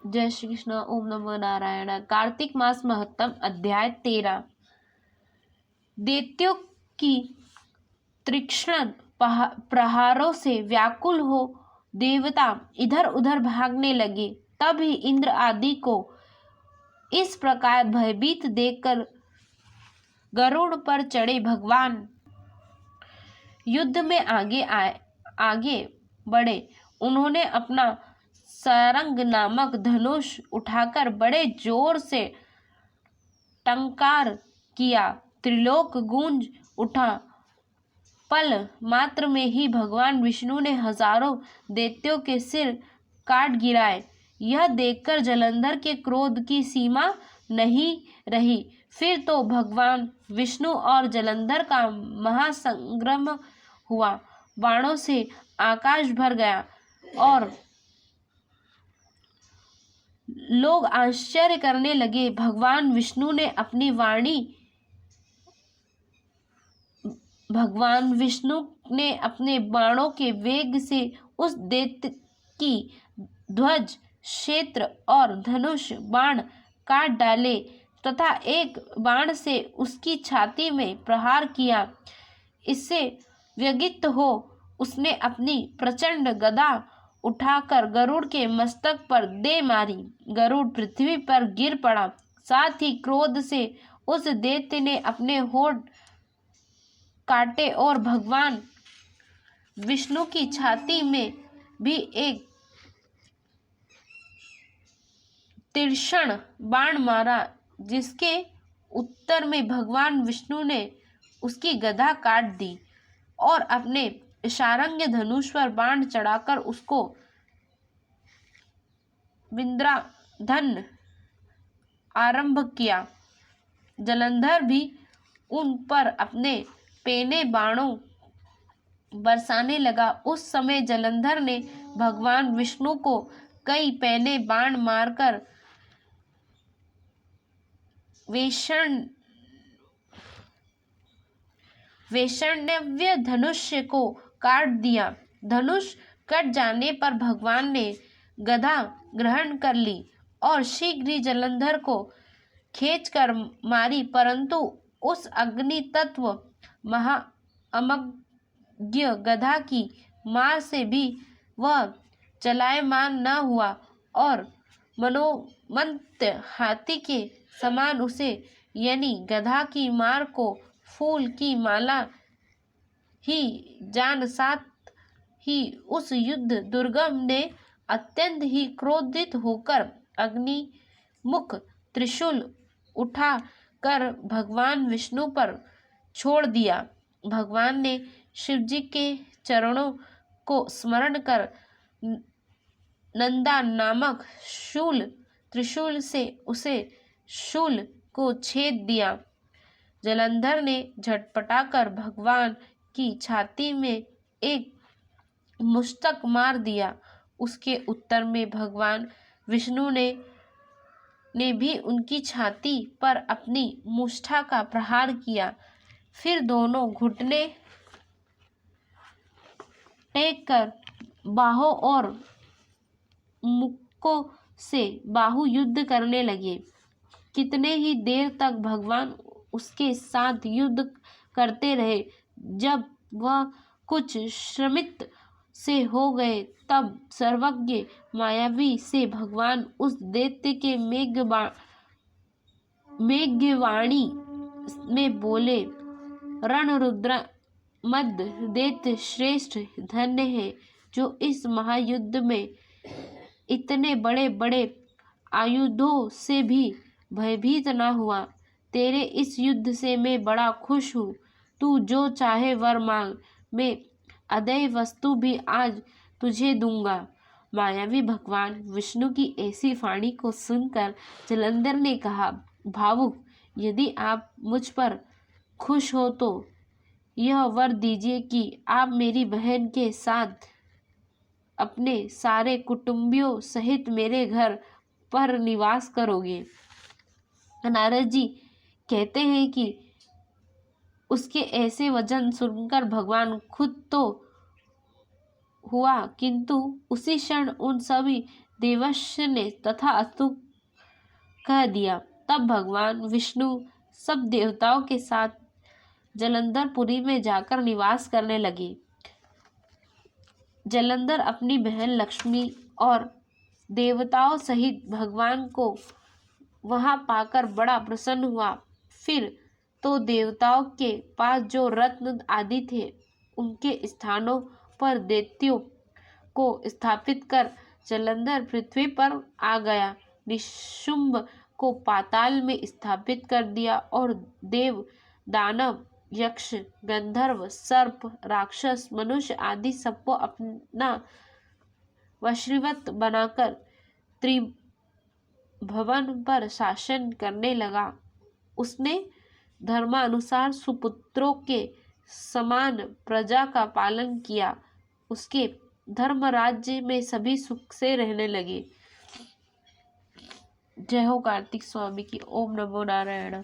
जय श्री कृष्ण। ओम नमो नारायण। कार्तिक मास महत्तम अध्याय 13। दैत्यों की तीक्ष्ण प्रहारों से व्याकुल हो देवता इधर उधर भागने लगे। तब ही इंद्र आदि को इस प्रकार भयभीत देखकर गरुड़ पर चढ़े भगवान युद्ध में आगे बढ़े। उन्होंने अपना सारंग नामक धनुष उठाकर बड़े जोर से टंकार किया। त्रिलोक गूंज उठा। पल मात्र में ही भगवान विष्णु ने हजारों दैत्यों के सिर काट गिराए। यह देखकर जलंधर के क्रोध की सीमा नहीं रही। फिर तो भगवान विष्णु और जलंधर का महासंग्राम हुआ। बाणों से आकाश भर गया और लोग आश्चर्य करने लगे। भगवान विष्णु ने अपने बाणों के वेग से उस दैत्य की ध्वज, क्षेत्र और धनुष बाण काट डाले तथा एक बाण से उसकी छाती में प्रहार किया। इससे व्यथित हो उसने अपनी प्रचंड गदा उठाकर गरुड़ के मस्तक पर दे मारी। गरुड़ पृथ्वी पर गिर पड़ा। साथ ही क्रोध से उस दैत्य ने अपने होंठ काटे और भगवान विष्णु की छाती में भी एक तीक्ष्ण बाण मारा, जिसके उत्तर में भगवान विष्णु ने उसकी गदा काट दी और अपने सारंग धनुष पर बाण चढ़ाकर उसको विंध्याधन आरंभ किया। जलंधर भी उन पर अपने पैने बाणों बरसाने लगा। उस समय जलंधर ने भगवान विष्णु को कई पैने बाण मारकर वैष्णव्य धनुष को काट दिया। धनुष कट जाने पर भगवान ने गदा ग्रहण कर ली और शीघ्र ही जलंधर को खींचकर मारी, परंतु उस अग्नि तत्व महाअमज्ञ गदा की मार से भी वह चलायमान न हुआ और मनोमंत हाथी के समान उसे यानी गधा की मार को फूल की माला ही जान। साथ ही उस युद्ध दुर्गम ने अत्यंत ही क्रोधित होकर अग्निमुख त्रिशूल उठा कर भगवान विष्णु पर छोड़ दिया। भगवान ने शिवजी के चरणों को स्मरण कर नंदा नामक त्रिशूल से उसे शूल को छेद दिया। जलंधर ने झटपटाकर भगवान की छाती में एक मुष्टक मार दिया। उसके उत्तर में भगवान विष्णु ने भी उनकी छाती पर अपनी मुष्ठा का प्रहार किया। फिर दोनों घुटने टेक कर बाहों और मुक्कों से बाहु युद्ध करने लगे। कितने ही देर तक भगवान उसके साथ युद्ध करते रहे। जब वह कुछ श्रमित से हो गए तब सर्वज्ञ मायावी से भगवान उस दैत्य के मेघवाणी में बोले, रणरुद्र मद दैत्य श्रेष्ठ धन्य है जो इस महायुद्ध में इतने बड़े बड़े आयुधों से भी भयभीत न हुआ। तेरे इस युद्ध से मैं बड़ा खुश हूँ। तू जो चाहे वर मांग, मैं अदेय वस्तु भी आज तुझे दूंगा। मायावी भगवान विष्णु की ऐसी वाणी को सुनकर जलंधर ने कहा, भावुक, यदि आप मुझ पर खुश हो तो यह वर दीजिए कि आप मेरी बहन के साथ अपने सारे कुटुंबियों सहित मेरे घर पर निवास करोगे। नारद जी कहते हैं कि उसके ऐसे वचन सुनकर भगवान खुद तो हुआ, किंतु उसी क्षण उन सभी देवस्य ने तथास्तु कह दिया। तब भगवान विष्णु सब देवताओं के साथ जलंधरपुरी में जाकर निवास करने लगे। जलंधर अपनी बहन लक्ष्मी और देवताओं सहित भगवान को वहां पाकर बड़ा प्रसन्न हुआ। फिर तो देवताओं के पास जो रत्न आदि थे उनके स्थानों पर दैत्यों को स्थापित कर जलंधर पृथ्वी पर आ गया। निशुंभ को पाताल में स्थापित कर दिया और देव, दानव, यक्ष, गंधर्व, सर्प, राक्षस, मनुष्य आदि सबको अपना वशीवत बनाकर त्रिभुवन पर शासन करने लगा। उसने धर्मानुसार सुपुत्रों के समान प्रजा का पालन किया। उसके धर्म राज्य में सभी सुख से रहने लगे। जय हो कार्तिक स्वामी की। ओम नमो नारायण।